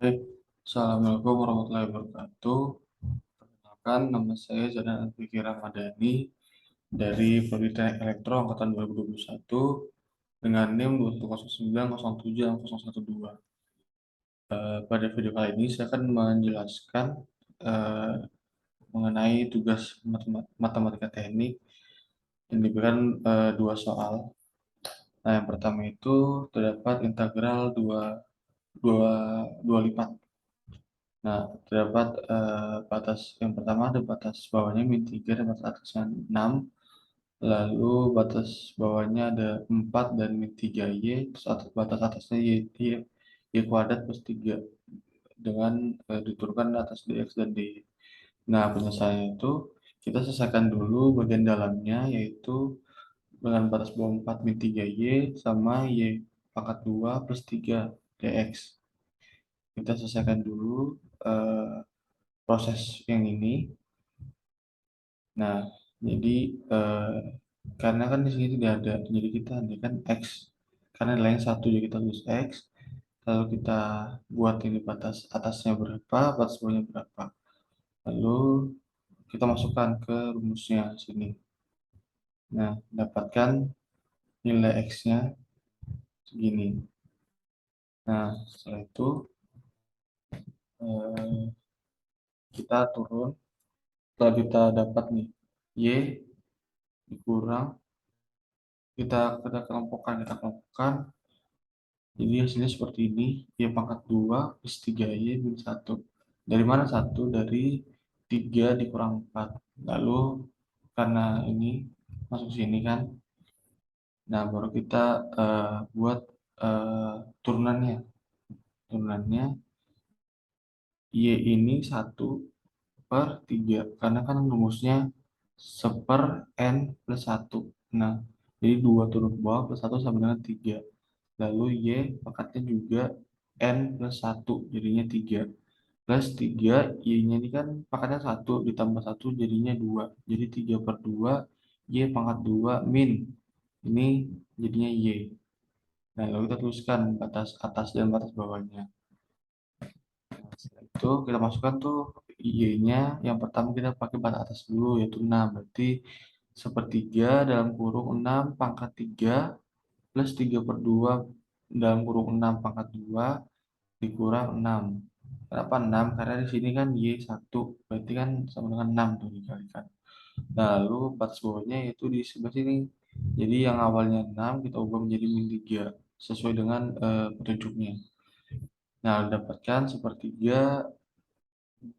Baik, Assalamualaikum warahmatullahi wabarakatuh. Perkenalkan, nama saya Zadan Alfikri Ramadhani dari Prodi Teknik Elektro Angkatan 2021 dengan NIM 210907012. Pada video kali ini saya akan menjelaskan eh, mengenai tugas matematika teknik yang diberikan dua soal. Nah, yang pertama itu terdapat integral dua, dua lipat. Nah, terdapat batas yang pertama ada batas bawahnya min 3 dan batas atasnya 6. Lalu batas bawahnya ada 4 dan min 3y, terus batas atasnya y kuadrat plus 3 dengan diturunkan atas dx dan dy. Nah, penyelesaiannya itu kita selesaikan dulu bagian dalamnya, yaitu dengan batas bawah 4 min 3y sama y pangkat 2 plus 3 dx. Kita selesaikan dulu eh, proses yang ini. Nah, jadi karena kan di sini tidak ada, jadi kita kan x. Karena nilainya satu, jadi kita tulis x. Lalu kita buat ini batas atasnya berapa, batas bawahnya berapa. Lalu kita masukkan ke rumusnya sini. Nah, dapatkan nilai x-nya segini. Nah, setelah itu eh, kita turun. Setelah kita dapat nih y dikurang, kita kelompokkan. Jadi hasilnya seperti ini, y pangkat 2 plus 3y min 1. Dari mana 1? Dari 3 dikurang 4. Lalu karena ini masuk sini kan, nah baru kita buat turunannya. Turunannya y ini 1/3, karena kan rumusnya 1/n+1. Nah, jadi 2 turun ke bawah plus 1 sama dengan 3. Lalu y pangkatnya juga n plus 1, jadinya 3. Plus 3, y-nya ini kan pangkatnya 1, ditambah 1 jadinya 2. Jadi 3/2, y pangkat 2 min. Ini jadinya y. Nah, lalu kita tuliskan batas atas dan batas bawahnya. Nah, setelah itu kita masukkan tuh y-nya. Yang pertama kita pakai batas atas dulu, yaitu 6. Berarti 1/3 dalam kurung 6 pangkat 3 plus 3/2 dalam kurung 6 pangkat 2 dikurang 6. Kenapa 6? Karena di sini kan y 1, berarti kan sama dengan 6 tuh dikalikan. Nah, lalu batas bawahnya yaitu di sebelah sini. Jadi yang awalnya 6 kita ubah menjadi min 3 sesuai dengan petunjuknya. Nah, dapatkan 1/3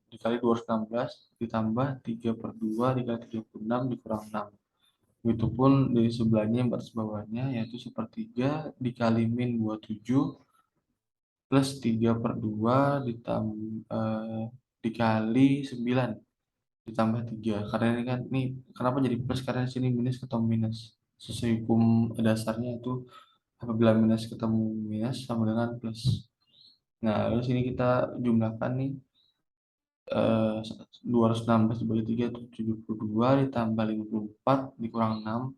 dikali 216 ditambah 3/2 dikali 36 dikurang 6. Begitupun dari sebelahnya yang batas bawahnya yaitu 1/3 dikali min 27 plus 3/2 dikali 9 ditambah 3. Karena ini kan, nih kenapa jadi plus, karena di sini minus ketemu minus. Sesuai hukum dasarnya itu apabila minus ketemu minus sama dengan plus. Nah, lalu sini kita jumlahkan nih 216 dibagi 3 itu 72 ditambah 54 dikurang 6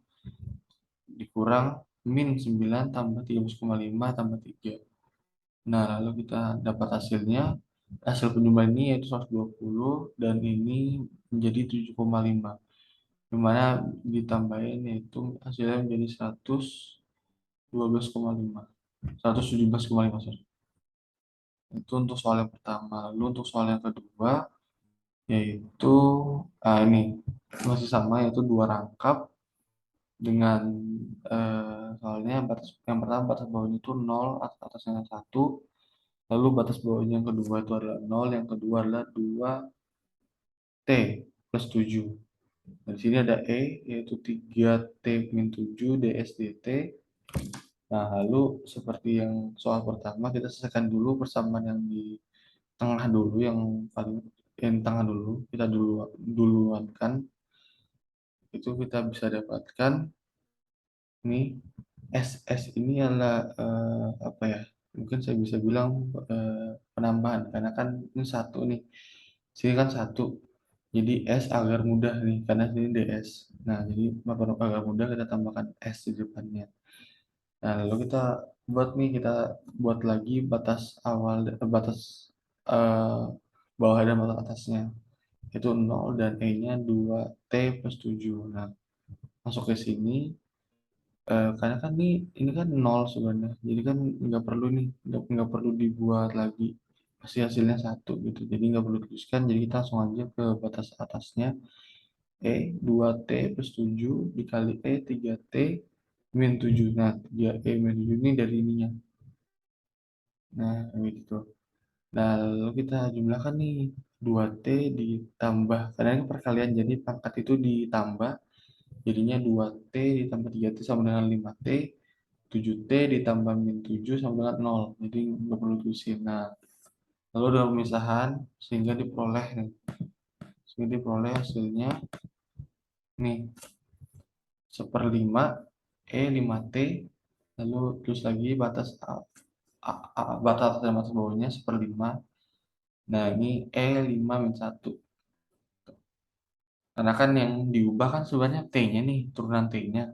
dikurang min 9 tambah 13,5 tambah 3. Nah, lalu kita dapat hasilnya. Hasil penjumlahan ini yaitu 120 dan ini menjadi 7,5. Dimana ditambahin yaitu hasilnya menjadi 112,5. 117,5, sorry. Itu untuk soal yang pertama. Lalu untuk soal yang kedua yaitu ini masih sama, yaitu dua rangkap dengan soalnya yang pertama batas bawahnya itu 0, atasnya 1. Lalu batas bawahnya yang kedua itu adalah 0, yang kedua adalah 2t plus 7. Nah, di sini ada E, yaitu 3t min 7 ds dt. Nah, lalu seperti yang soal pertama, kita selesaikan dulu persamaan yang di tengah dulu, yang paling yang tengah dulu, kita duluankan. Itu kita bisa dapatkan ini SS ini adalah apa ya? Mungkin saya bisa bilang penambahan, karena kan ini satu nih. Sini kan satu. Jadi S agar mudah nih, karena sini DS. Nah, jadi agar mudah kita tambahkan S di depannya. Nah, lalu kita buat lagi batas awal, batas eh, bawah dan batas atasnya. Itu 0 dan E-nya 2T plus 7. Nah, masuk ke sini, karena kan ini kan 0 sebenarnya. Jadi kan nggak perlu nih, nggak perlu dibuat lagi. Pasti hasilnya satu gitu. Jadi nggak perlu dituliskan. Jadi kita langsung aja ke batas atasnya. E 2T plus 7 dikali E 3T min 7. Nah, 3E min 7 ini dari ininya. Nah, gitu. Nah, lalu kita jumlahkan nih 2T ditambah, karena ini perkalian jadi pangkat itu ditambah, jadinya 2T ditambah 3T sama dengan 5T, 7T ditambah min 7 sama dengan 0. Jadi nggak perlu tulisin. Nah, lalu dalam pemisahan sehingga diperoleh hasilnya nih seperlima E 5T, lalu terus lagi batas atas dan batas bawahnya seperlima. Nah, ini E 5 min 1. Karena kan yang diubah kan sebenarnya T-nya nih, turunan T-nya.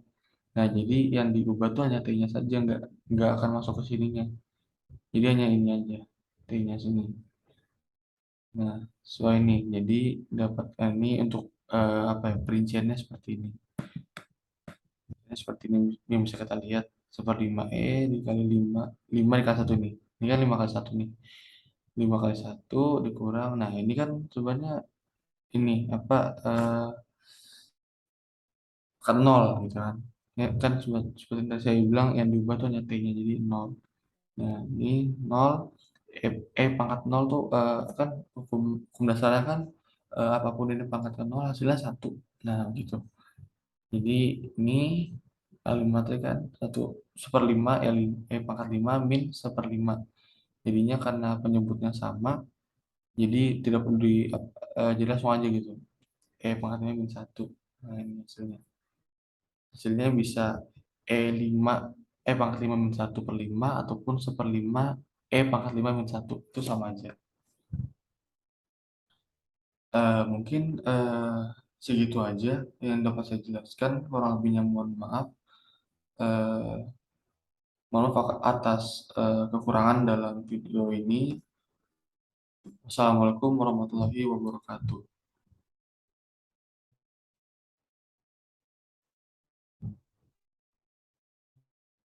Nah, jadi yang diubah tuh hanya T-nya saja, nggak akan masuk ke sininya. Jadi hanya ini aja, T-nya sini. Nah, sesuai ini. Jadi dapatkan ini untuk apa ya, perinciannya seperti ini. Seperti ini bisa kita lihat. Seperlima E dikali 5, 5 dikali 1 nih. Ini kan 5 kali 1 nih. 5 kali 1 dikurang. Nah, ini kan sebenarnya ini apa kan 0 gitu kan. Ya, kan seperti yang tadi saya bilang yang diubah tuh hanya T-nya jadi 0. Nah, ini 0 pangkat 0 tuh kan hukum dasarnya kan apapun ini pangkat ke 0 hasilnya 1. Nah, gitu. Jadi ini kalimat kan 1/5 pangkat 5 min 1/5. Jadinya karena penyebutnya sama, jadi tidak perlu jadi langsung aja gitu. Pangkat 5 min 1. Nah, ini hasilnya. Hasilnya bisa E5 pangkat 5 min 1/5 ataupun 1/5 pangkat 5 min 1. Itu sama aja. Mungkin segitu aja yang dapat saya jelaskan. Kurang lebihnya mohon maaf. Eh, Mohon maaf atas kekurangan dalam video ini. Wassalamualaikum warahmatullahi wabarakatuh.